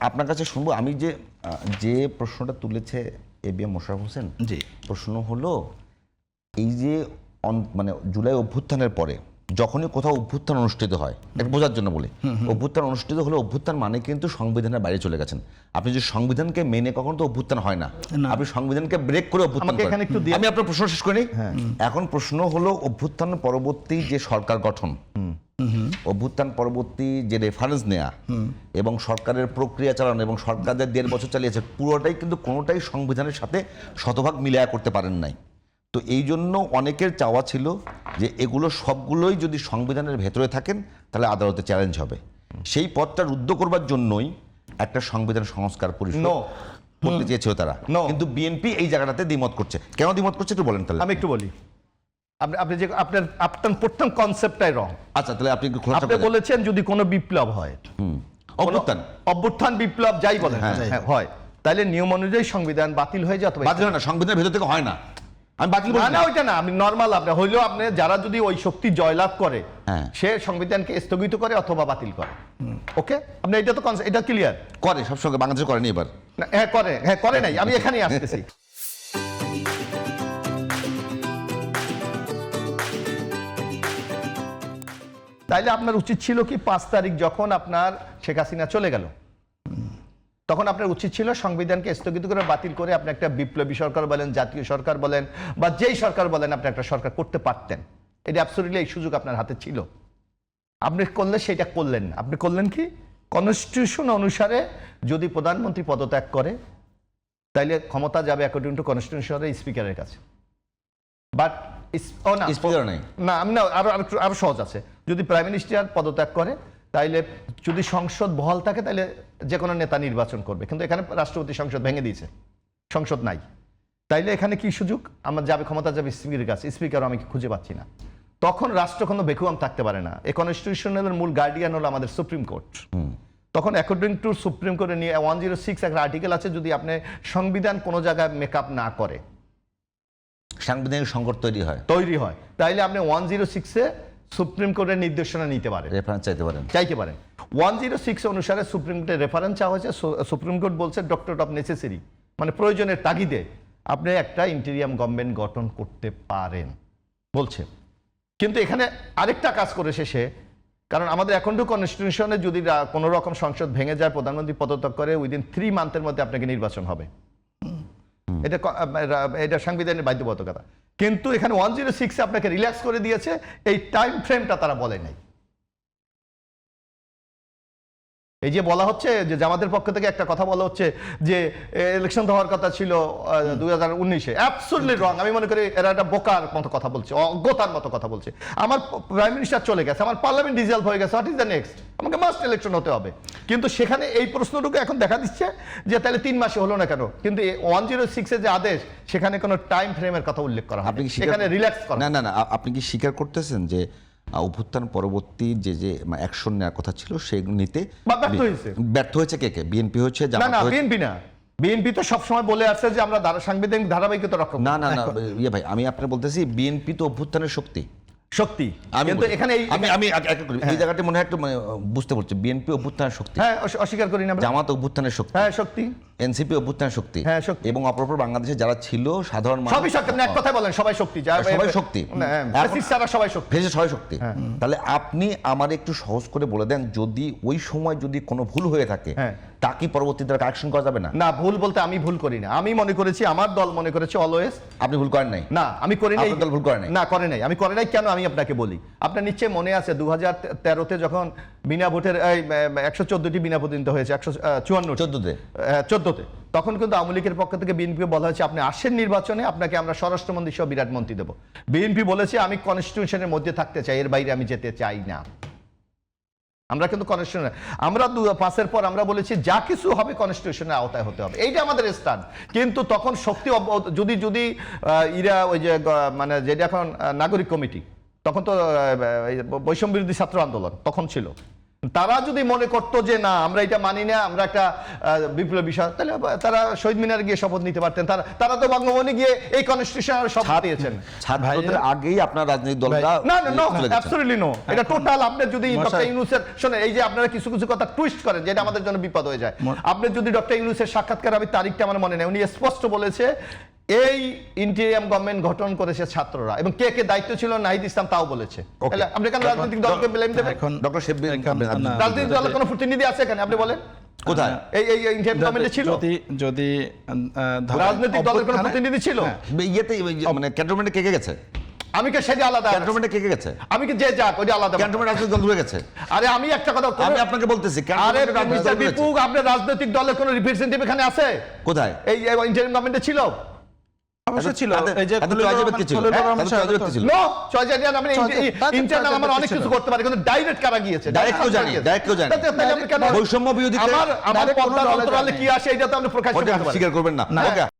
আপনার কাছে শুনবো। আমি যে যে প্রশ্নটা তুলেছে এবিএম মোশাররফ হোসেন, জি, প্রশ্ন হলো এই যে মানে জুলাই অভ্যুত্থানের পরে যখনই কোথাও অভ্যুত্থান অনুষ্ঠিত হয়, এটা বোঝার জন্য বলি, অভ্যুত্থান অনুষ্ঠিত হলে অভ্যুত্থান মানে কিন্তু সংবিধানের বাইরে চলে গেছেন আপনি। যে সংবিধানকে মেনে কখনো তো অভ্যুত্থান হয় না, আপনি সংবিধানকে ব্রেক করে অভ্যুত্থান করেন। আমি আপনার প্রশ্ন শেষ করি। এখন প্রশ্ন হলো অভ্যুত্থান পরবর্তী যে সরকার গঠন, অভ্যুত্থান পরবর্তী যে রেফারেন্স নেয়া এবং সরকারের প্রক্রিয়া চালানো এবং সরকারদের 1.5 বছর চালিয়েছে, পুরোটাই কিন্তু কোনোটাই সংবিধানের সাথে শতভাগ মিলায়া করতে পারেন নাই। তো এই জন্য অনেকের চাওয়া ছিল যে এগুলো সবগুলোই যদি সংবিধানের ভেতরে থাকেন তাহলে আদালতে চ্যালেঞ্জ হবে। সেই পথটা রুদ্ধ করবার জন্যই একটা সংবিধান সংস্কার পরিষদ করতে চেয়েছিল তারা, কিন্তু বিএনপি এই জায়গাটাতে দ্বিমত করছে। কেন দ্বিমত করছে একটু বলেন তাহলে। আমি একটু বলি। আপনি যে আপনার প্রথম কনসেপ্টটাই রং। আচ্ছা, তাহলে আপনি আপনি বলেছেন যদি কোনো বিপ্লব হয়, অভ্যুত্থান বিপ্লব যাই বলেন হয়, তাহলে নিয়ম অনুযায়ী সংবিধান বাতিল হয়ে যায়। বাতিল হয় না, সংবিধানের ভেতর থেকে হয় না। আমি বাতিল বলি না, ওইটা না, আমি নরমাল আপনি হইলেও আপনি যারা যদি ওই শক্তি জয়লাভ করে সে সংবিধানকে স্থগিত করে অথবা বাতিল করে। ওকে, আপনি এটা তো এটা ক্লিয়ার করে, সবসময় বাংলাদেশে করেনি এবার। হ্যাঁ করে নাই, আমি এখানেই আসতেছি। তাইলে আপনার উচিত ছিল কি 5 তারিখ যখন আপনার শেখ হাসিনা চলে গেল, তখন আপনার উচিত ছিল সংবিধানকে স্থগিত করে বাতিল করে আপনি একটা বিপ্লবী সরকার বলেন, জাতীয় সরকার বলেন, বা যেই সরকার বলেন, আপনি একটা সরকার করতে পারতেন। এটা অ্যাবসলিউটলি এই সুযোগ আপনার হাতে ছিল। আপনি করলে সেটা করলেন না। আপনি করলেন কি, কনস্টিটিউশন অনুসারে যদি প্রধানমন্ত্রী পদত্যাগ করে তাইলে ক্ষমতা যাবে অ্যাকর্ডিং টু কনস্টিটিউশনের স্পিকারের কাছে। বাট না, আমি না, আরো সহজ আছে। যদি প্রাইম মিনিস্টার পদত্যাগ করে তাইলে যদি সংসদ বহাল থাকে তাহলে যে কোনো নেতা নির্বাচন করবে, কিন্তু এখানে রাষ্ট্রপতি সংসদ ভেঙে দিয়েছে, সংসদ নাই। তাইলে এখানে কি সুযোগ, আমার যাবে ক্ষমতা যাবে স্পিকারের কাছে, স্পিকারও আমি খুঁজে পাচ্ছি না। তখন রাষ্ট্র কোনো ভ্যাকুয়াম থাকতে পারে না। এই কনস্টিটিউশনের মূল গার্ডিয়ান হলো আমাদের সুপ্রিম কোর্ট। তখন অ্যাকর্ডিং টু সুপ্রিম কোর্টে নিয়ে 106 একটা আর্টিকেল আছে, যদি আপনি সংবিধান কোনো জায়গায় মেকআপ না করে, সাংবিধানিক সংকট তৈরি হয়, তাইলে আপনি 106-এ সুপ্রিম কোর্টের নির্দেশনা নিতে পারেন, রেফারেন্স চাইতে পারেন। 106 অনুসারে সুপ্রিম কোর্টের রেফারেন্স চাওয়া হয়েছে। সুপ্রিম কোর্ট বলছে ডক্টর অফ নেসেসারি, মানে প্রয়োজনের তাগিদে আপনি একটা ইন্টেরিয়াম গভর্নমেন্ট গঠন করতে পারেন বলছে। কিন্তু এখানে আরেকটা কাজ করেছে সে, কারণ আমাদের এখন তো কনস্টিটিউশনে যদি কোনো রকম সংসদ ভেঙে যায়, প্রধানমন্ত্রী পদত্যাগ করে, উইদিন 3 মান্থের মধ্যে আপনাকে নির্বাচন হবে। এটা সাংবিধানিক বাধ্যবাধকতা। কিন্তু এখানে 106-এ আপনাকে রিল্যাক্স করে দিয়েছে, এই টাইম ফ্রেমটা তারা বলে নাই। এই যে বলা হচ্ছে যে জামাতের পক্ষ থেকে একটা কথা বলা হচ্ছে যে ইলেকশন হওয়ার কথা ছিল 2019-এ, অ্যাবসলিউটলি রং। আমি মনে করি এরা একটা বোকার মতো কথা বলছে, অজ্ঞতার মতো কথা বলছে। আমার প্রাইম মিনিস্টার চলে গেছে, আমার পার্লামেন্ট ডিজলভ হয়ে গেছে, হোয়াট ইজ দ্য নেক্সট? আমাকে মাস্ট ইলেকশন হতে হবে। কিন্তু সেখানে এই প্রশ্নটুকু এখন দেখা দিচ্ছে যে তাহলে 3 মাসে হলো না কেন? কিন্তু 106-এর যে আদেশ, সেখানে কোনো টাইম ফ্রেমের কথা উল্লেখ করা হয়, সেখানে রিল্যাক্স করা। না, আপনি কি স্বীকার করতেছেন যে অভ্যুত্থান পরবর্তী যে অ্যাকশন নেওয়ার কথা ছিল সেগুলো নিতে ব্যর্থ হয়েছে? কে বিএনপি হয়েছে? না, বিএনপি না, বিএনপি তো সবসময় বলে আসছে যে আমরা সাংবিধানিক ধারাবাহিকতা রক্ষা করব। না ভাই, আমি আপনার বলতেছি বিএনপি তো অভ্যুত্থানের শক্তি। কিন্তু এখানে আমি এই জায়গাটা মনে হয় একটু বুঝতে পারছি। বিএনপি অভ্যুত্থানের শক্তি, হ্যাঁ, অস্বীকার করি না। জামাত অভ্যুত্থানের শক্তি, হ্যাঁ শক্তি। এনসিপি অভ্যুত্থানের শক্তি, হ্যাঁ শক্তি। এবং অপরপর বাংলাদেশে যারা ছিল সাধারণ মানুষ সবই শক্তি। এক কথায় বলেন সবাই শক্তি, সবাই শক্তি, সবাই শক্তি, সবাই শক্তি। তাহলে আপনি আমার একটু সহজ করে বলে দেন, যদি ওই সময় যদি কোনো ভুল হয়ে থাকে তা কি পরবর্তীতে কারেকশন করা যাবে না? না, ভুল বলতে আমি ভুল করি না। আমি মনে করেছি, আমার দল মনে করেছে অলওয়েজ। আপনি ভুল করেন নাই? না, আমি করি নাই। দল ভুল করে নাই? না, করে নাই। আমি করে নাই কেন আমি আপনাকে বলি। আপনার নিশ্চয়ই মনে আছে 2013-তে যখন বিনা ভোটের 114টি বিনা প্রতিনিধিত্ব হয়েছে, 154-14তে, তখন কিন্তু আওয়ামী লীগের পক্ষ থেকে বিএনপিকে বলা হয়েছে আপনি আসেন নির্বাচনে, আপনাকে আমরা স্বরাষ্ট্রমন্ত্রী সহ বিরাট মন্ত্রী দেবো। বিএনপি বলেছে আমি কনস্টিটিউশনের মধ্যে থাকতে চাই, এর বাইরে আমি যেতে চাই না। আমরা কিন্তু কনস্টিটিউশন, আমরা 5-এর পর আমরা বলেছি যা কিছু হবে কনস্টিটিউশনের আওতায় হতে হবে, এইটা আমাদের স্ট্যান্ড। কিন্তু তখন শক্তি যদি ইরা ওই যে মানে যেটা এখন নাগরিক কমিটি, তখন তো বৈষম্য বিরোধী ছাত্র আন্দোলন তখন ছিল, তারা যদি মনে করতো যে না আমরা এটা মানি না, আমরা একটা বিপ্লবী বিষয়, তাহলে তারা শহীদ মিনারে গিয়ে শপথ নিতে পারতেন। তারা তো বঙ্গভবনে গিয়ে এই কনস্টিটিউশনাল শপথ দিয়েছেন। ছাত্রদের আগেই আপনার রাজনৈতিক দলটা না না নো, চলে গেছে। Absolutely no. এটা টোটাল আপনি যদি মশাই- ডক্টর ইউনূসের শুনে, এই যে আপনারা কিছু কিছু কথা টুইস্ট করেন যেটা আমাদের জন্য বিপদ হয়ে যায়। আপনি যদি ডক্টর ইউনূসের সাক্ষাৎকার, আমি তারিখটা আমার মনে নেই, উনি স্পষ্ট বলেছে এই ইন্টিরিয়াম গভর্নমেন্ট গঠন করেছে ছাত্ররা, এবং কে কে দায়িত্ব ছিল নাহিদ ইসলাম তাও বলেছে। তাহলে আপনি কেন রাজনৈতিক দলকে ব্লেম দেবেন? এখন ডক্টর শেব্বির এখন- না, রাজনৈতিক দলের কোনো প্রতিনিধি আছে এখানে? আপনি বলেন কোথায়? এই এই ইন্টিরিয়াম গভর্নমেন্টে ছিল যদি ধরেন রাজনৈতিক দলের কোনো অভ্যুত্থানে- প্রতিনিধি ছিল? হ্যাঁ, ইয়েতে মানে ক্যান্টনমেন্টে কে কে গেছে? আমি কি সেটা আলাদা? ক্যান্টনমেন্টে কে কে গেছে? আমি কি যে যাক ওটা আলাদা? ক্যান্টনমেন্ট রাজনৈতিক দল দূরে গেছে। আরে আমি একটা কথা আমি আপনাকে বলতেছি আরে ক্যান্টনমেন্টে রাজনৈতিক মিস্টার দল দূরে বিপু, গেছে। আপনার রাজনৈতিক দলের কোনো রিপ্রেজেন্টেটিভ এখানে আছে? কোথায়? এই ইন্টারিম গভর্নমেন্টে ছিল? অবশ্যই ছিল। তাদের- এই যে তাদের খলিলুর চয়েস রহমান- ব্যক্তি ছিল। খলিলুর হ্যাঁ, রহমান তাদের সাহেব চয়েস তো- ব্যক্তি ছিল। নো চয়েস আইডিয়া আমি তাদের ইন্টারনাল আমার অনেক ছিল। কিছু করতে পারি, কিন্তু ডাইরেক্ট কারা গিয়েছে? Direct কেউ জানি, direct কেউ জানি। তাহলে আপনি কেন বৈষম্য বিরোধীতে আমার direct কোনো পর্দার দলে অন্তরালে জানি। কি আসে এটা তো আপনি প্রকাশ ওটা করতে পারেন। স্বীকার করবেন না। না। ওকে